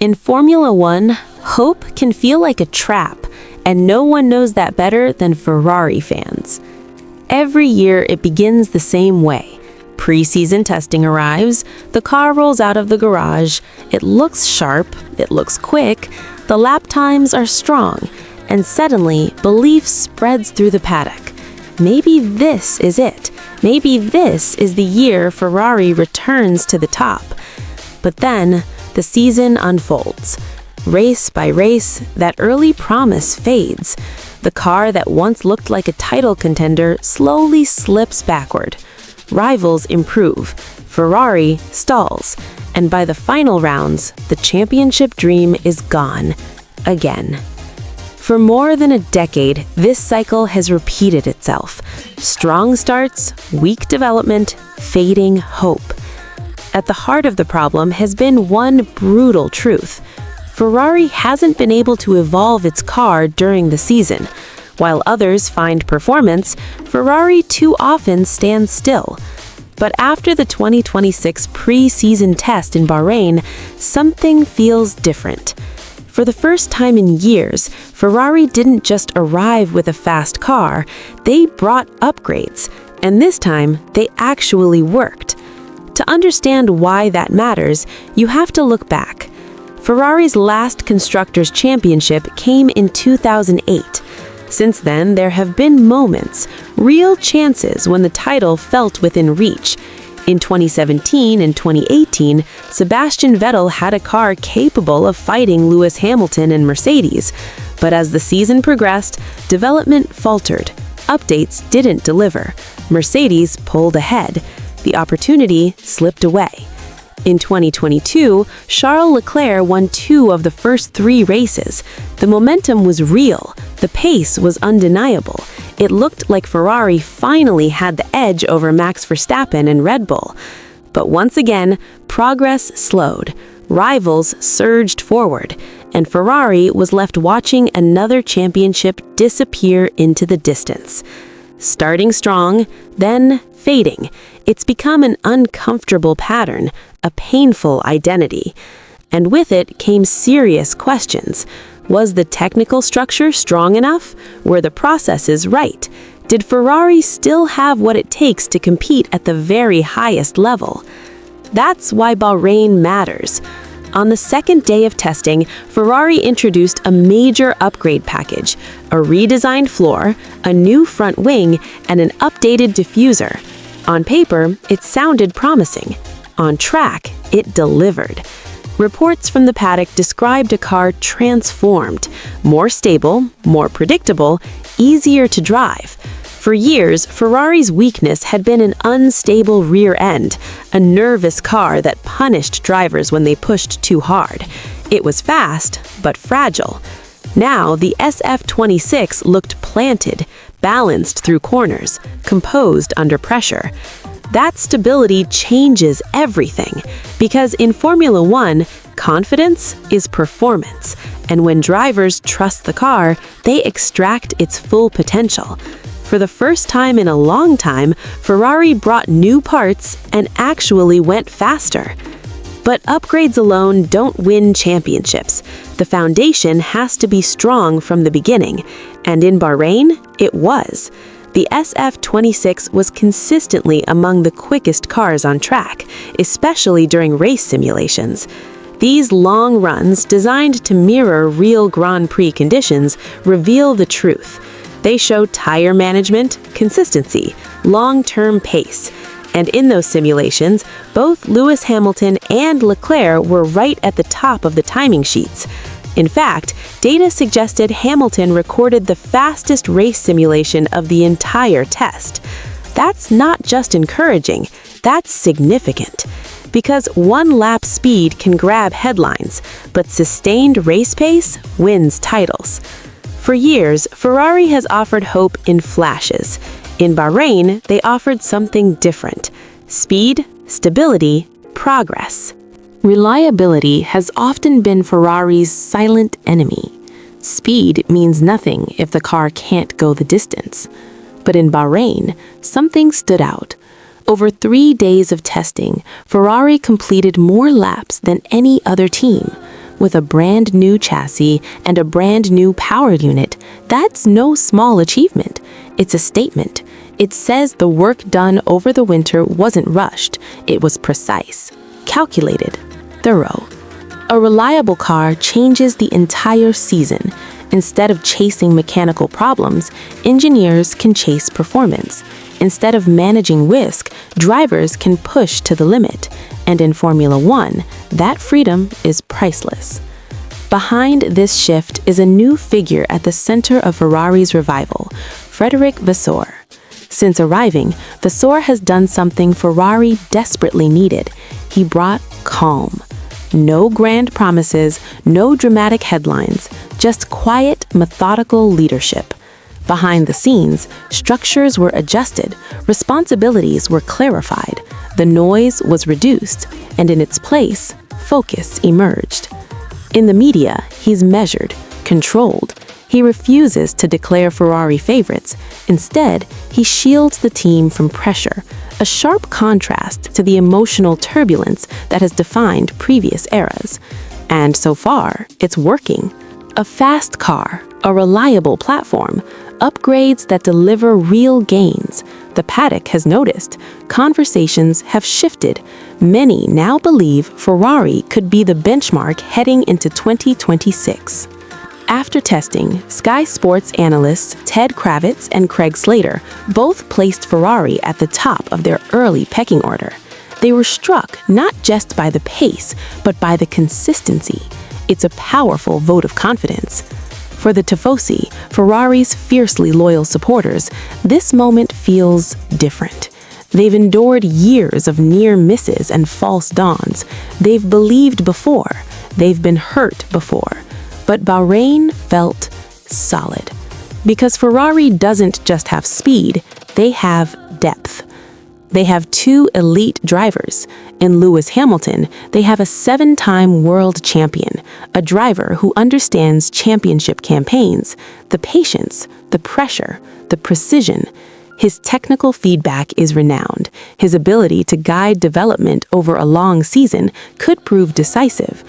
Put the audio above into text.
In Formula One, hope can feel like a trap, and no one knows that better than Ferrari fans. Every year, it begins the same way. Pre-season testing arrives, the car rolls out of the garage, it looks sharp, it looks quick, the lap times are strong, and suddenly, belief spreads through the paddock. Maybe this is it. Maybe this is the year Ferrari returns to the top. But then, the season unfolds. Race by race, that early promise fades. The car that once looked like a title contender slowly slips backward. Rivals improve. Ferrari stalls. And by the final rounds, the championship dream is gone. Again. For more than a decade, this cycle has repeated itself. Strong starts, weak development, fading hope. At the heart of the problem has been one brutal truth. Ferrari hasn't been able to evolve its car during the season. While others find performance, Ferrari too often stands still. But after the 2026 pre-season test in Bahrain, something feels different. For the first time in years, Ferrari didn't just arrive with a fast car, they brought upgrades, and this time they actually worked. To understand why that matters, you have to look back. Ferrari's last Constructors' Championship came in 2008. Since then, there have been moments, real chances when the title felt within reach. In 2017 and 2018, Sebastian Vettel had a car capable of fighting Lewis Hamilton and Mercedes. But as the season progressed, development faltered. Updates didn't deliver. Mercedes pulled ahead. The opportunity slipped away. In 2022, Charles Leclerc won 2 of the first 3 races. The momentum was real. The pace was undeniable. It looked like Ferrari finally had the edge over Max Verstappen and Red Bull. But once again, progress slowed. Rivals surged forward, and Ferrari was left watching another championship disappear into the distance. Starting strong, then fading. It's become an uncomfortable pattern, a painful identity. And with it came serious questions. Was the technical structure strong enough? Were the processes right? Did Ferrari still have what it takes to compete at the very highest level? That's why Bahrain matters. On the second day of testing, Ferrari introduced a major upgrade package, a redesigned floor, a new front wing, and an updated diffuser. On paper, it sounded promising. On track, it delivered. Reports from the paddock described a car transformed, more stable, more predictable, easier to drive. For years, Ferrari's weakness had been an unstable rear end, a nervous car that punished drivers when they pushed too hard. It was fast, but fragile. Now, the SF-26 looked planted, balanced through corners, composed under pressure. That stability changes everything, because in Formula One, confidence is performance, and when drivers trust the car, they extract its full potential. For the first time in a long time, Ferrari brought new parts and actually went faster. But upgrades alone don't win championships. The foundation has to be strong from the beginning, and in Bahrain, it was. The SF-26 was consistently among the quickest cars on track, especially during race simulations. These long runs, designed to mirror real Grand Prix conditions, reveal the truth. They show tire management, consistency, long-term pace. And in those simulations, both Lewis Hamilton and Leclerc were right at the top of the timing sheets. In fact, data suggested Hamilton recorded the fastest race simulation of the entire test. That's not just encouraging, that's significant. Because one lap speed can grab headlines, but sustained race pace wins titles. For years, Ferrari has offered hope in flashes. In Bahrain, they offered something different: speed, stability, progress. Reliability has often been Ferrari's silent enemy. Speed means nothing if the car can't go the distance. But in Bahrain, something stood out. Over 3 days of testing, Ferrari completed more laps than any other team. with a brand new chassis and a brand new power unit, that's no small achievement. It's a statement. It says the work done over the winter wasn't rushed. It was precise, calculated, thorough. A reliable car changes the entire season. Instead of chasing mechanical problems, engineers can chase performance. Instead of managing risk, drivers can push to the limit. And in Formula One, that freedom is priceless. Behind this shift is a new figure at the center of Ferrari's revival, Frédéric Vasseur. Since arriving, Vasseur has done something Ferrari desperately needed. He brought calm. No grand promises, no dramatic headlines, just quiet, methodical leadership. Behind the scenes, structures were adjusted, responsibilities were clarified, the noise was reduced, and in its place, focus emerged. In the media, he's measured, controlled. He refuses to declare Ferrari favorites. Instead, he shields the team from pressure, a sharp contrast to the emotional turbulence that has defined previous eras. And so far, it's working. A fast car, a reliable platform, upgrades that deliver real gains. The paddock has noticed. Conversations have shifted. Many now believe Ferrari could be the benchmark heading into 2026. After testing, Sky Sports analysts Ted Kravitz and Craig Slater both placed Ferrari at the top of their early pecking order. They were struck not just by the pace, but by the consistency. It's a powerful vote of confidence. For the Tifosi, Ferrari's fiercely loyal supporters, this moment feels different. They've endured years of near misses and false dawns. They've believed before. They've been hurt before. But Bahrain felt solid. Because Ferrari doesn't just have speed, they have depth. They have two elite drivers. In Lewis Hamilton, they have a 7-time world champion, a driver who understands championship campaigns, the patience, the pressure, the precision. His technical feedback is renowned. His ability to guide development over a long season could prove decisive.